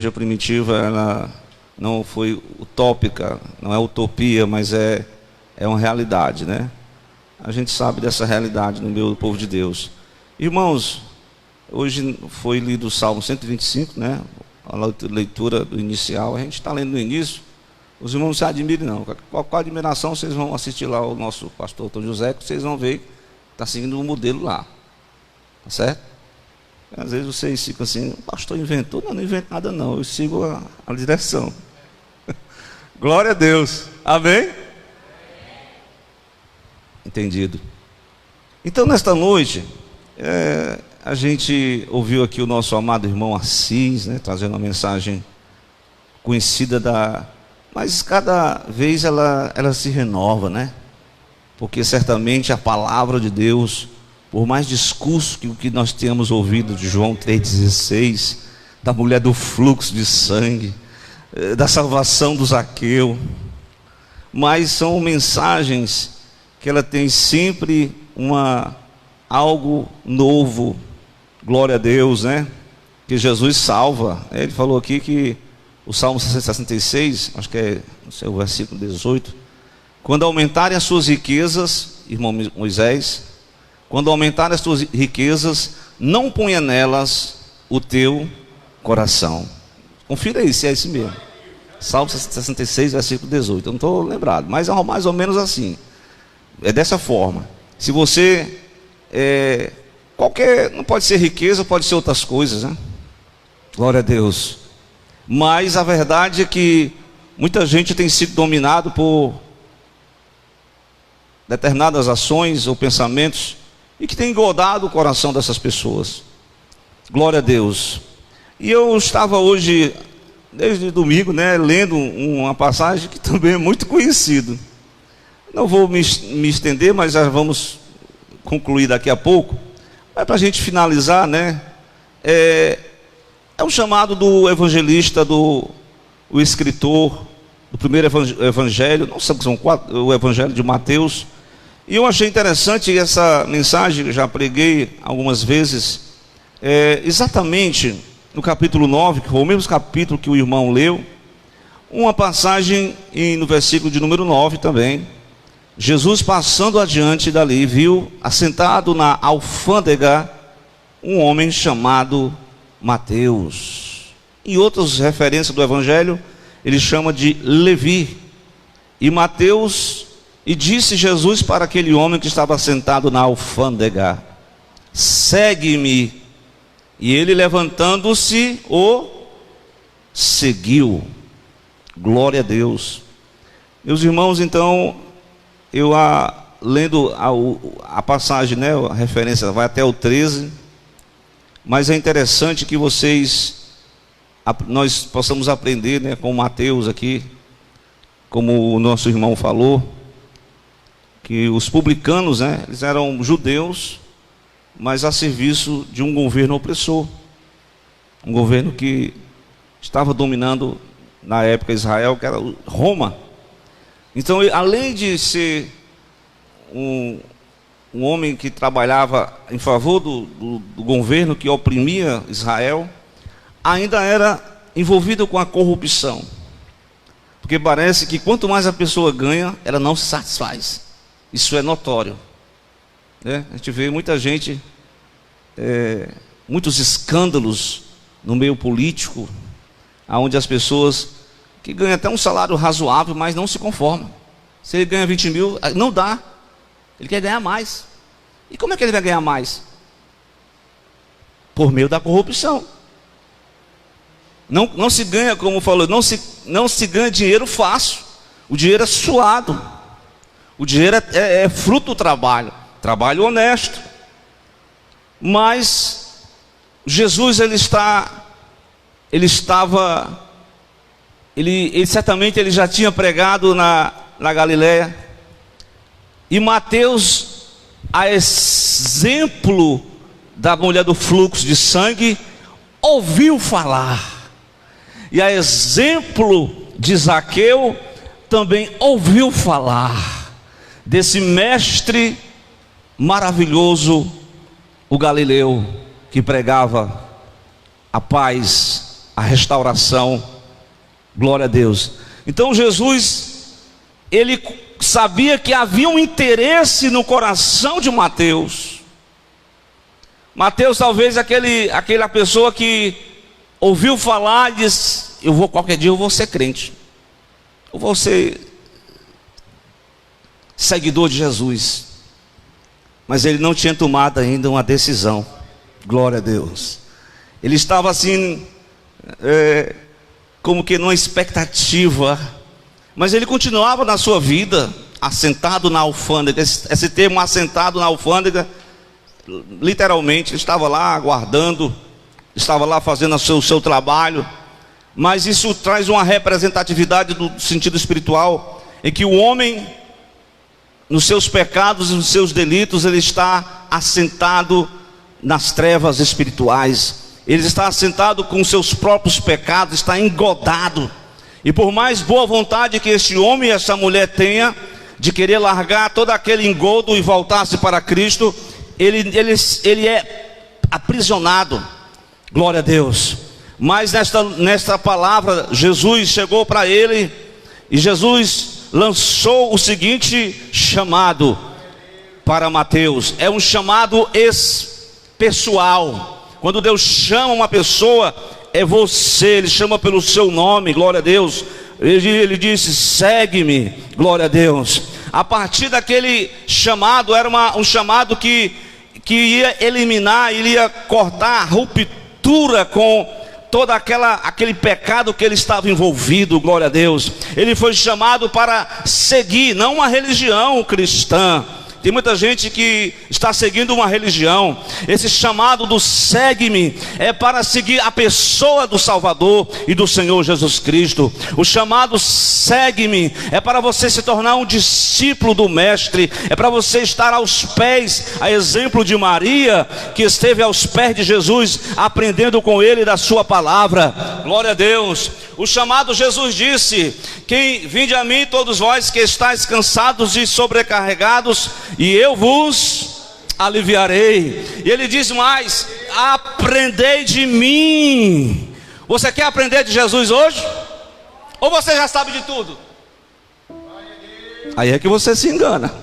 igreja primitiva, ela não foi utópica, não é utopia, mas é uma realidade, né? A gente sabe dessa realidade no meio do povo de Deus. Irmãos, hoje foi lido o Salmo 125, né? A leitura do inicial, a gente está lendo no início. Os irmãos não se admirem não, com a admiração vocês vão assistir lá o nosso pastor Tom José, que vocês vão ver que está seguindo um modelo lá, tá certo? Às vezes vocês ficam assim, o pastor inventou. Não invento nada não, eu sigo a direção. Glória a Deus, amém? Entendido. Então nesta noite, a gente ouviu aqui o nosso amado irmão Assis, né, trazendo uma mensagem conhecida mas cada vez ela se renova, né? Porque certamente a palavra de Deus, por mais discurso que o que nós temos ouvido de João 3,16, da mulher do fluxo de sangue, da salvação do Zaqueu, mas são mensagens que ela tem sempre algo novo. Glória a Deus, né? Que Jesus salva. Ele falou aqui que o Salmo 66, acho que é o versículo 18, quando aumentarem as suas riquezas, irmão Moisés, quando aumentarem as tuas riquezas, não ponha nelas o teu coração. Confira aí se é isso mesmo. Salmo 66, versículo 18. Eu não estou lembrado, mas é mais ou menos assim. É dessa forma. Se você não pode ser riqueza, pode ser outras coisas, né? Glória a Deus. Mas a verdade é que muita gente tem sido dominado por determinadas ações ou pensamentos e que tem engordado o coração dessas pessoas. Glória a Deus. E eu estava hoje, desde domingo, né, lendo uma passagem que também é muito conhecida. Não vou me estender, mas já vamos concluir daqui a pouco. Mas para a gente finalizar, né, é um chamado do evangelista, o escritor do primeiro evangelho, não sei se são quatro, o evangelho de Mateus. E eu achei interessante essa mensagem, que já preguei algumas vezes, exatamente no capítulo 9, que foi o mesmo capítulo que o irmão leu, uma passagem no versículo de número 9 também. Jesus, passando adiante dali, viu assentado na alfândega um homem chamado Mateus. Em outras referências do evangelho, ele chama de Levi. E Mateus, e disse Jesus para aquele homem que estava sentado na alfândega: segue-me. E ele, levantando-se, o seguiu. Glória a Deus. Meus irmãos, então, eu lendo a passagem, né, a referência vai até o 13, mas é interessante que nós possamos aprender, né, com Mateus aqui, como o nosso irmão falou, que os publicanos, né, eles eram judeus, mas a serviço de um governo opressor, um governo que estava dominando na época Israel, que era Roma. Então, além de ser um homem que trabalhava em favor do governo que oprimia Israel, ainda era envolvido com a corrupção, porque parece que quanto mais a pessoa ganha, ela não se satisfaz. Isso é notório, né? A gente vê muita gente, muitos escândalos no meio político, onde as pessoas que ganham até um salário razoável, mas não se conformam. Se ele ganha 20 mil, não dá, ele quer ganhar mais. E como é que ele vai ganhar mais? Por meio da corrupção. Não se ganha, como falou, não se ganha dinheiro fácil. O dinheiro é suado. O dinheiro é fruto do trabalho honesto. Mas Jesus, ele certamente ele já tinha pregado na Galileia. E Mateus, a exemplo da mulher do fluxo de sangue, ouviu falar. E a exemplo de Zaqueu, também ouviu falar desse mestre maravilhoso, o Galileu, que pregava a paz, a restauração. Glória a Deus. Então ele sabia que havia um interesse no coração de Mateus. Mateus talvez aquela pessoa que ouviu falar e disse: qualquer dia eu vou ser crente, eu vou ser seguidor de Jesus. Mas ele não tinha tomado ainda uma decisão. Glória a Deus. Ele estava assim, como que numa expectativa, mas ele continuava na sua vida, assentado na alfândega. Esse termo, assentado na alfândega, literalmente, estava lá aguardando, estava lá fazendo o seu trabalho. Mas isso traz uma representatividade do sentido espiritual, em que o homem, nos seus pecados e nos seus delitos, ele está assentado nas trevas espirituais. Ele está assentado com seus próprios pecados, está engodado. E por mais boa vontade que este homem e essa mulher tenha de querer largar todo aquele engodo e voltar-se para Cristo, ele é aprisionado. Glória a Deus. Mas nesta palavra, Jesus chegou para ele e Jesus lançou o seguinte chamado para Mateus. É um chamado pessoal. Quando Deus chama uma pessoa, é você. Ele chama pelo seu nome. Glória a Deus. Ele disse: segue-me. Glória a Deus. A partir daquele chamado, era um chamado que ia eliminar, ele ia cortar a ruptura com todo aquele pecado que ele estava envolvido. Glória a Deus. Ele foi chamado para seguir, não uma religião cristã. Tem muita gente que está seguindo uma religião. Esse chamado do segue-me é para seguir a pessoa do Salvador e do Senhor Jesus Cristo. O chamado segue-me é para você se tornar um discípulo do Mestre. É para você estar aos pés, a exemplo de Maria, que esteve aos pés de Jesus, aprendendo com ele da sua palavra. Glória a Deus. O chamado, Jesus disse: vinde a mim todos vós que estáis cansados e sobrecarregados, e eu vos aliviarei. E ele diz mais: aprendei de mim. Você quer aprender de Jesus hoje? Ou você já sabe de tudo? Aí é que você se engana.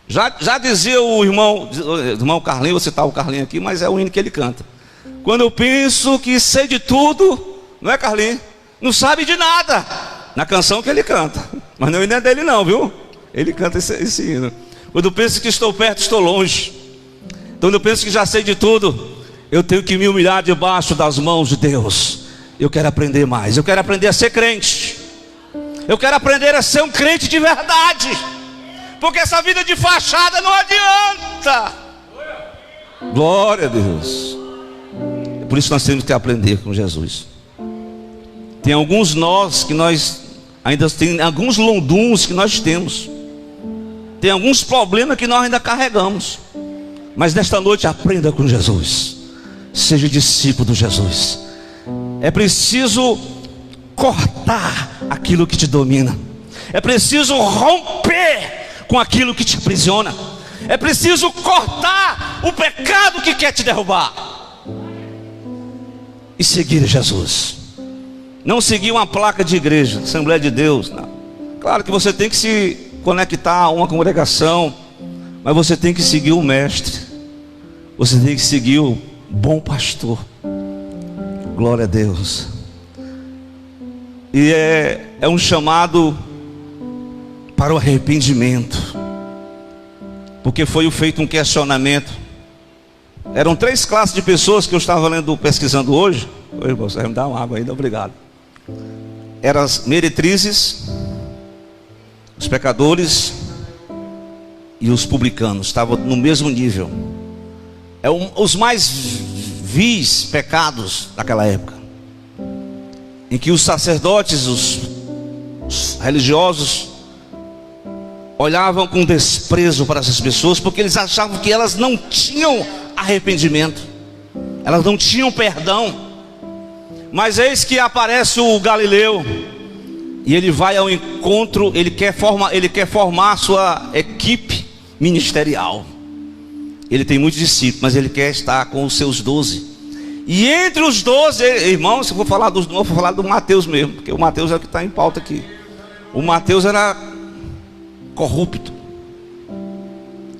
Já dizia o irmão Carlinhos, vou citar o Carlinhos aqui, mas é o hino que ele canta: quando eu penso que sei de tudo, não é, Carlinhos? Não sabe de nada. Na canção que ele canta, mas não é dele não, viu? Ele canta esse hino. Quando eu penso que estou perto, estou longe. Quando eu penso que já sei de tudo, eu tenho que me humilhar debaixo das mãos de Deus. Eu quero aprender mais. Eu quero aprender a ser crente. Eu quero aprender a ser um crente de verdade. Porque essa vida de fachada não adianta. Glória a Deus. É por isso que nós temos que aprender com Jesus. Tem alguns nós que nós ainda tem alguns londuns que nós temos. Tem alguns problemas que nós ainda carregamos. Mas nesta noite aprenda com Jesus. Seja discípulo de Jesus. É preciso cortar aquilo que te domina. É preciso romper com aquilo que te aprisiona. É preciso cortar o pecado que quer te derrubar. E seguir Jesus. Não seguir uma placa de igreja, Assembleia de Deus, não. Claro que você tem que se conectar a uma congregação, mas você tem que seguir o Mestre. Você tem que seguir o bom pastor. Glória a Deus. E é um chamado para o arrependimento, porque foi feito um questionamento. Eram 3 classes de pessoas que eu estava pesquisando hoje. Oi, você vai me dar uma água ainda, obrigado. Eram as meretrizes, os pecadores e os publicanos. Estavam no mesmo nível. Os mais vis pecados daquela época, em que os sacerdotes, os religiosos, olhavam com desprezo para essas pessoas, porque eles achavam que elas não tinham arrependimento, elas não tinham perdão. Mas eis que aparece o Galileu, e ele vai ao encontro. Ele quer formar a sua equipe ministerial. Ele tem muitos discípulos, mas ele quer estar com os seus 12. E entre os 12, irmãos, se eu for falar dos 9, vou falar do Mateus mesmo, porque o Mateus é o que está em pauta aqui. O Mateus era corrupto,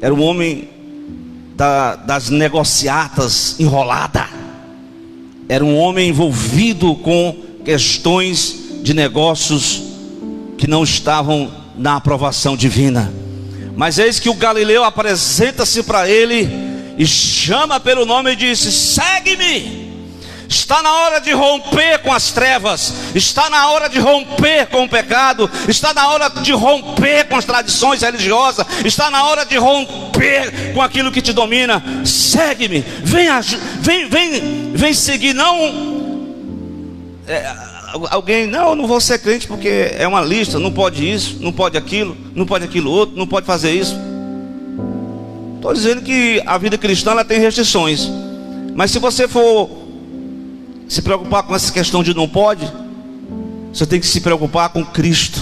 era um homem das negociatas enrolada, era um homem envolvido com questões de negócios que não estavam na aprovação divina. Mas eis que o Galileu apresenta-se para ele e chama pelo nome e disse: segue-me. Está na hora de romper com as trevas, está na hora de romper com o pecado, está na hora de romper com as tradições religiosas, está na hora de romper com aquilo que te domina. Segue-me, vem seguir. Não alguém, não, eu não vou ser crente porque é uma lista, não pode isso, não pode aquilo, não pode aquilo outro, não pode fazer isso. Estou dizendo que a vida cristã ela tem restrições, mas se você for se preocupar com essa questão de não pode, você tem que se preocupar com Cristo.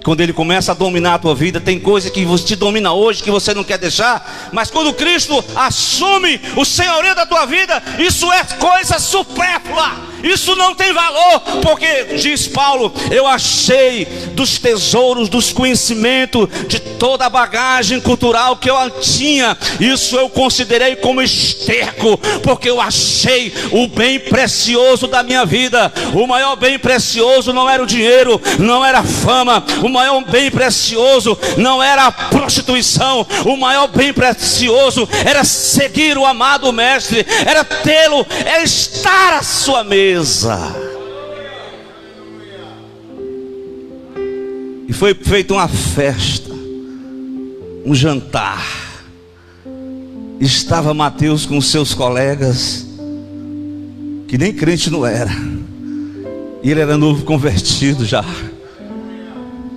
Quando Ele começa a dominar a tua vida, tem coisa que te domina hoje que você não quer deixar, mas quando Cristo assume o senhorio da tua vida, isso é coisa supérflua, isso não tem valor, porque diz Paulo: eu achei dos tesouros, dos conhecimentos, de toda a bagagem cultural que eu tinha, isso eu considerei como esterco, porque eu achei o bem precioso da minha vida. O maior bem precioso não era o dinheiro, não era a fama, o maior bem precioso não era a prostituição, o maior bem precioso era seguir o amado mestre, era tê-lo, era estar à sua mesa. E foi feita uma festa, um jantar. Estava Mateus com seus colegas, que nem crente não era, e ele era novo convertido já.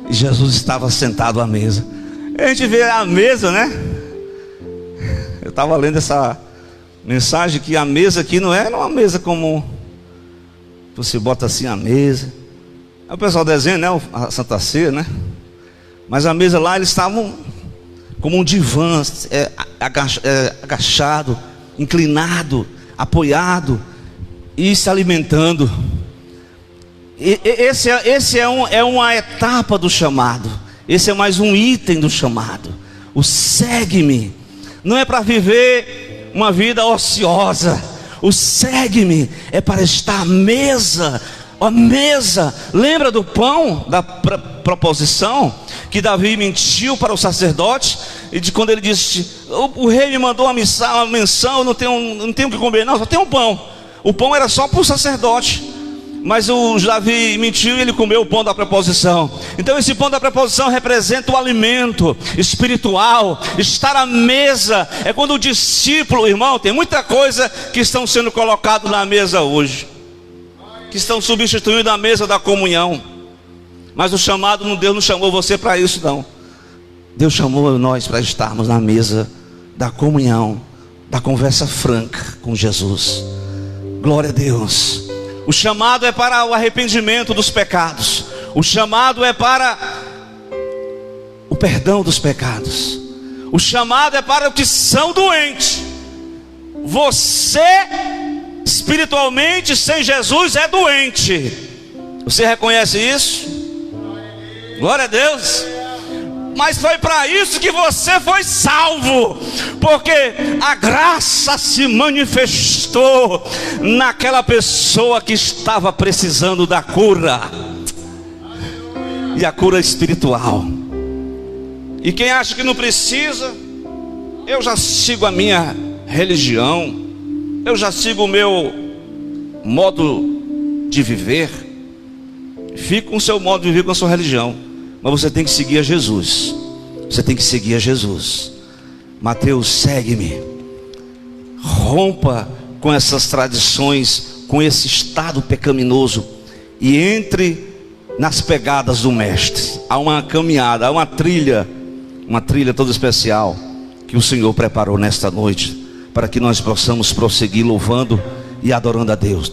E Jesus estava sentado à mesa. A gente vê a mesa, né? Eu estava lendo essa mensagem que a mesa aqui não é uma mesa como você bota assim a mesa. Aí o pessoal desenha, né? A Santa Ceia, né? Mas a mesa lá, eles estavam como um divã, agachado, inclinado, apoiado e se alimentando. Esse é uma etapa do chamado. Esse é mais um item do chamado. O segue-me não é para viver uma vida ociosa. O segue-me é para estar à mesa. A mesa, lembra do pão, da proposição que Davi mentiu para o sacerdote, e de quando ele disse: o rei me mandou uma menção, eu não tenho o que comer, não, só tem um pão. O pão era só para o sacerdote, mas o Davi mentiu e ele comeu o pão da preposição. Então esse pão da preposição representa o alimento espiritual. Estar à mesa é quando o discípulo, irmão, tem muita coisa que estão sendo colocado na mesa hoje, que estão substituindo a mesa da comunhão. Mas o chamado, Deus não chamou você para isso não. Deus chamou nós para estarmos na mesa da comunhão, da conversa franca com Jesus. Glória a Deus. O chamado é para o arrependimento dos pecados. O chamado é para o perdão dos pecados. O chamado é para os que são doentes. Você, espiritualmente, sem Jesus, é doente. Você reconhece isso? Glória a Deus. Mas foi para isso que você foi salvo, porque a graça se manifestou naquela pessoa que estava precisando da cura, e a cura espiritual. E quem acha que não precisa, eu já sigo a minha religião, eu já sigo o meu modo de viver. Fique com o seu modo de viver, com a sua religião, mas você tem que seguir a Jesus. Você tem que seguir a Jesus. Mateus, segue-me. Rompa com essas tradições, com esse estado pecaminoso, e entre nas pegadas do mestre. Há uma caminhada, há uma trilha toda especial que o Senhor preparou nesta noite, para que nós possamos prosseguir louvando e adorando a Deus.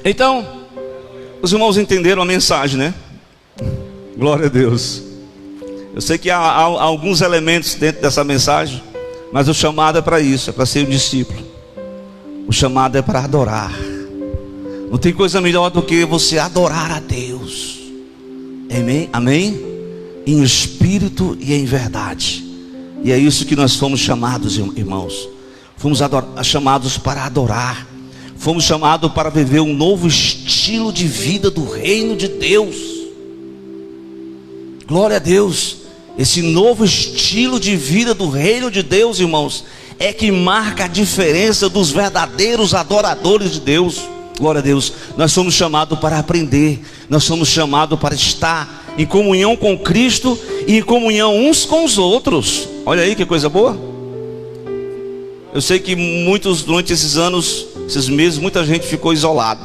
Então, os irmãos entenderam a mensagem, né? Glória a Deus. Eu sei que há alguns elementos dentro dessa mensagem, mas o chamado é para isso, é para ser um discípulo. O chamado é para adorar. Não tem coisa melhor do que você adorar a Deus. Amém? Amém? Em espírito e em verdade. E é isso que nós fomos chamados, irmãos. Fomos chamados para adorar. Fomos chamados para viver um novo estilo de vida do reino de Deus. Glória a Deus. Esse novo estilo de vida do reino de Deus, irmãos, é que marca a diferença dos verdadeiros adoradores de Deus. Glória a Deus. Nós somos chamados para aprender. Nós somos chamados para estar em comunhão com Cristo e em comunhão uns com os outros. Olha aí que coisa boa. Eu sei que durante esses anos, esses meses, muita gente ficou isolado.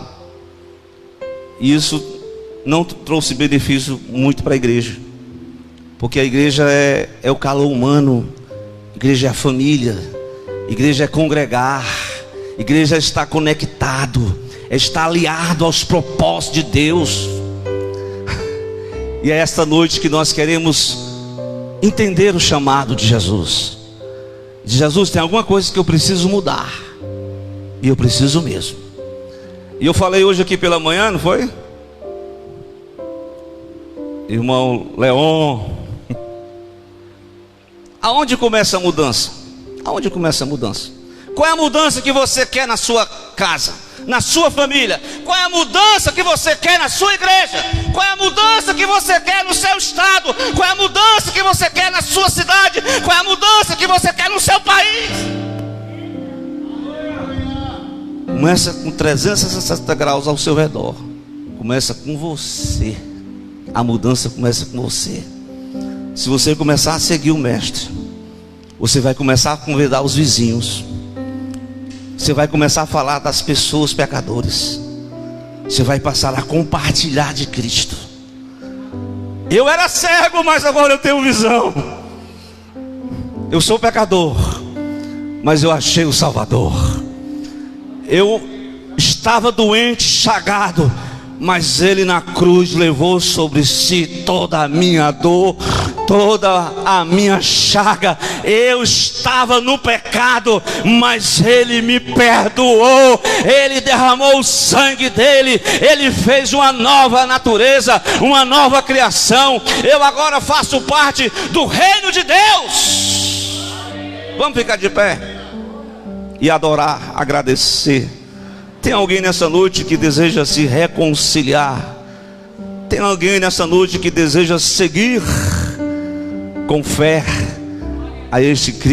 E isso não trouxe benefício muito para a igreja. Porque a igreja é o calor humano. A igreja é a família. A igreja é congregar. A igreja é estar conectado. É estar aliado aos propósitos de Deus. E é esta noite que nós queremos entender o chamado de Jesus. De Jesus, tem alguma coisa que eu preciso mudar. E eu preciso mesmo. E eu falei hoje aqui pela manhã, não foi? Irmão Leon. Aonde começa a mudança? Aonde começa a mudança? Qual é a mudança que você quer na sua casa, na sua família? Qual é a mudança que você quer na sua igreja? Qual é a mudança que você quer no seu estado? Qual é a mudança que você quer na sua cidade? Qual é a mudança que você quer no seu país? Começa com 360 graus ao seu redor. Começa com você. A mudança começa com você. Se você começar a seguir o mestre, você vai começar a convidar os vizinhos. Você vai começar a falar das pessoas pecadoras. Você vai passar a compartilhar de Cristo. Eu era cego, mas agora eu tenho visão. Eu sou pecador, mas eu achei o Salvador. Eu estava doente, chagado, mas Ele na cruz levou sobre si toda a minha dor, toda a minha chaga. Eu estava no pecado, mas Ele me perdoou. Ele derramou o sangue dele. Ele fez uma nova natureza, uma nova criação. Eu agora faço parte do reino de Deus. Vamos ficar de pé e adorar, agradecer. Tem alguém nessa noite que deseja se reconciliar? Tem alguém nessa noite que deseja seguir com fé a este Cristo?